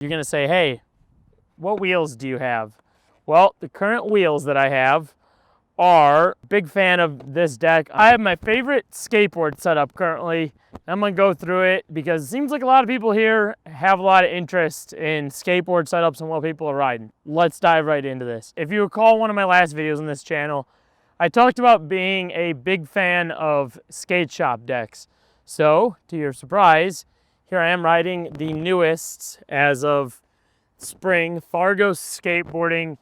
You're gonna say, hey, what wheels do you have? Well, the current wheels that I have are, big fan of this deck. I have my favorite skateboard setup currently. I'm gonna go through it because it seems like a lot of people here have a lot of interest in skateboard setups and what people are riding. Let's dive right into this. If you recall one of my last videos on this channel, I talked about being a big fan of skate shop decks. So, to your surprise, here I am riding the newest, as of spring, Fargo Skateboarding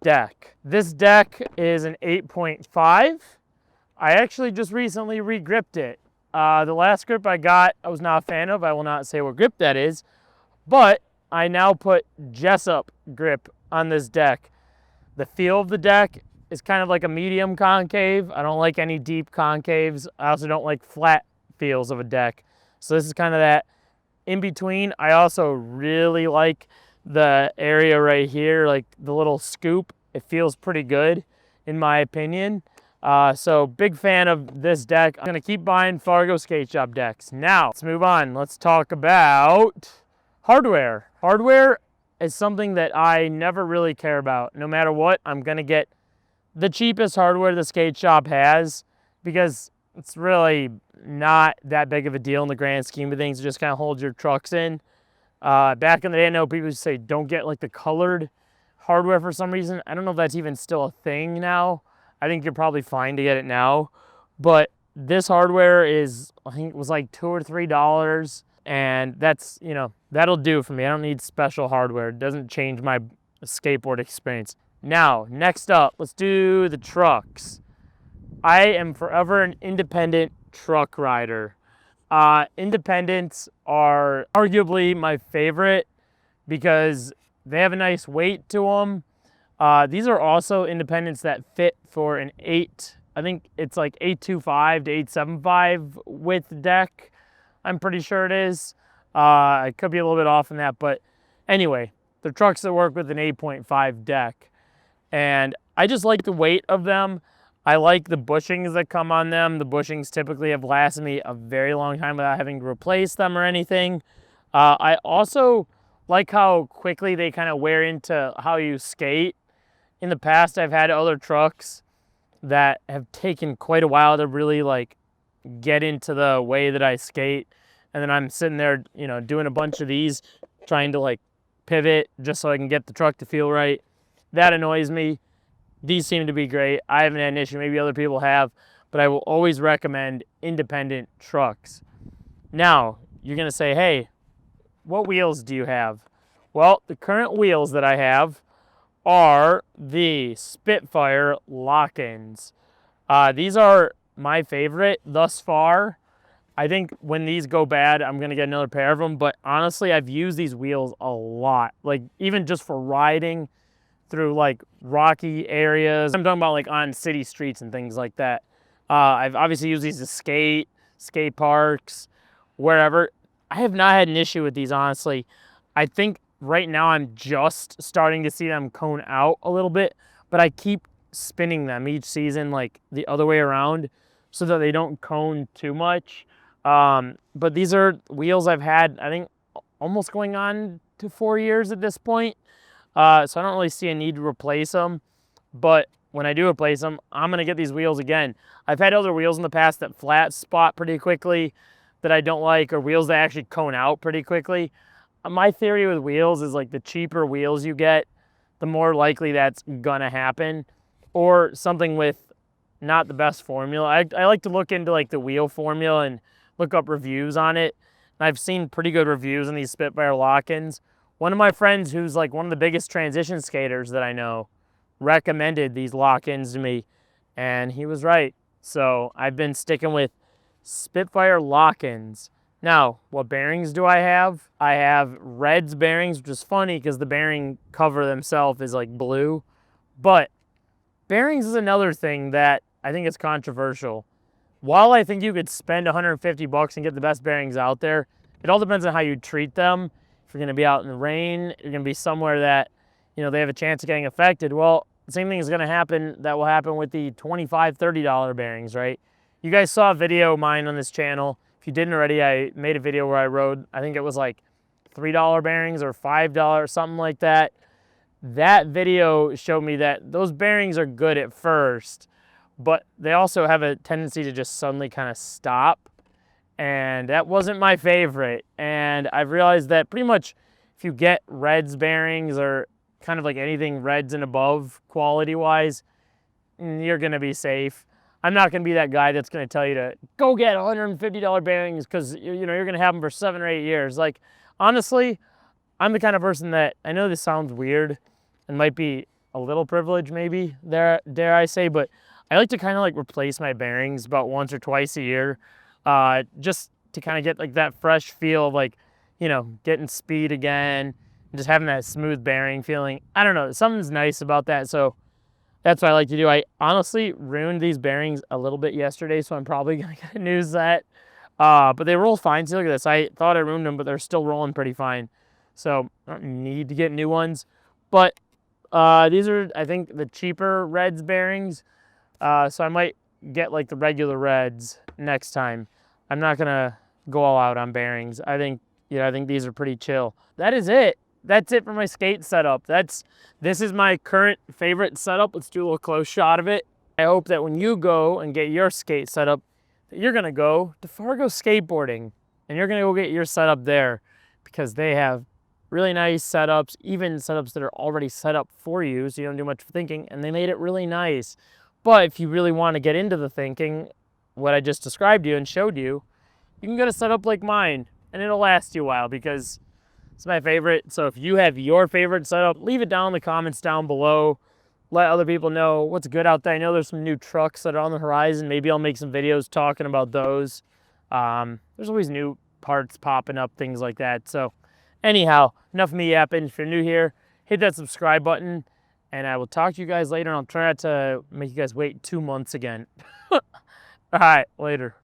deck. This deck is an 8.5. I actually just recently re-gripped it. The last grip I got, I was not a fan of. I will not say what grip that is, but I now put Jessup grip on this deck. The feel of the deck is kind of like a medium concave. I don't like any deep concaves. I also don't like flat feels of a deck. So this is kind of that in between. I also really like the area right here, like the little scoop. It feels pretty good in my opinion. So big fan of this deck. I'm gonna keep buying Fargo skate shop decks. Now let's move on. Let's talk about hardware. Hardware is something that I never really care about. No matter what, I'm gonna get the cheapest hardware the skate shop has because it's really not that big of a deal in the grand scheme of things. It just kind of holds your trucks in. Back in the day, I know people used to say don't get like the colored hardware for some reason. I don't know if that's even still a thing now. I think you're probably fine to get it now. But this hardware is, I think it was like $2 or $3. And that's, you know, that'll do for me. I don't need special hardware. It doesn't change my skateboard experience. Now, next up, let's do the trucks. I am forever an independent truck rider. Independents are arguably my favorite because they have a nice weight to them. These are also independents that fit for an 8, I think it's like 825 to 875 width deck. I'm pretty sure it is. I could be a little bit off on that, but anyway, they're trucks that work with an 8.5 deck. And I just like the weight of them. I like the bushings that come on them. The bushings typically have lasted me a very long time without having to replace them or anything. I also like how quickly they kind of wear into how you skate. In the past, I've had other trucks that have taken quite a while to really like get into the way that I skate. And then I'm sitting there, you know, doing a bunch of these, trying to like pivot just so I can get the truck to feel right. That annoys me. These seem to be great. I haven't had an issue. Maybe other people have, but I will always recommend independent trucks. Now, you're going to say, hey, what wheels do you have? Well, the current wheels that I have are the Spitfire lock-ins. These are my favorite thus far. I think when these go bad, I'm going to get another pair of them, but honestly, I've used these wheels a lot. Like, even just for riding through like rocky areas. I'm talking about like on city streets and things like that. I've obviously used these to skate parks, wherever. I have not had an issue with these, honestly. I think right now I'm just starting to see them cone out a little bit, but I keep spinning them each season like the other way around so that they don't cone too much. But these are wheels I've had, I think, almost going on to 4 years at this point. So I don't really see a need to replace them, but when I do replace them, I'm going to get these wheels again. I've had other wheels in the past that flat spot pretty quickly that I don't like, or wheels that actually cone out pretty quickly. My theory with wheels is like the cheaper wheels you get, the more likely that's going to happen, or something with not the best formula. I like to look into like the wheel formula and look up reviews on it. And I've seen pretty good reviews on these Spitfire lock-ins. One of my friends who's like one of the biggest transition skaters that I know recommended these lock-ins to me, and he was right. So I've been sticking with Spitfire lock-ins. Now, what bearings do I have? I have Red's bearings, which is funny because the bearing cover themselves is like blue. But bearings is another thing that I think is controversial. While I think you could spend $150 and get the best bearings out there, it all depends on how you treat them. If you're going to be out in the rain, you're going to be somewhere that, you know, they have a chance of getting affected. Well, the same thing is going to happen that will happen with the $25, $30 bearings, right? You guys saw a video of mine on this channel. If you didn't already, I made a video where I rode, I think it was like $3 bearings or $5, something like that. That video showed me that those bearings are good at first, but they also have a tendency to just suddenly kind of stop. And that wasn't my favorite. And I've realized that pretty much if you get Reds bearings or kind of like anything Reds and above quality-wise, you're gonna be safe. I'm not gonna be that guy that's gonna tell you to go get $150 bearings because you're gonna have them for 7 or 8 years. Like, honestly, I'm the kind of person that, I know this sounds weird and might be a little privileged maybe, dare I say, but I like to kind of like replace my bearings about once or twice a year, just to kind of get like that fresh feel of like, getting speed again, and just having that smooth bearing feeling. I don't know, something's nice about that, so that's what I like to do. I honestly ruined these bearings a little bit yesterday, so I'm probably gonna get a new set. But they roll fine. See, look at this. I thought I ruined them, but they're still rolling pretty fine. So I don't need to get new ones. But these are, I think, the cheaper Reds bearings. So I might get like the regular Reds next time. I'm not gonna go all out on bearings. I think these are pretty chill. That is it. That's it for my skate setup. This is my current favorite setup. Let's do a little close shot of it. I hope that when you go and get your skate setup, that you're gonna go to Fargo Skateboarding and you're gonna go get your setup there, because they have really nice setups, even setups that are already set up for you so you don't do much thinking, and they made it really nice. But if you really want to get into the thinking, what I just described to you and showed you, you can get a setup like mine and it'll last you a while, because it's my favorite. So if you have your favorite setup, leave it down in the comments down below. Let other people know what's good out there. I know there's some new trucks that are on the horizon. Maybe I'll make some videos talking about those. There's always new parts popping up, things like that. So anyhow, enough of me yapping. If you're new here, hit that subscribe button, and I will talk to you guys later. And I'll try not to make you guys wait 2 months again. All right, later.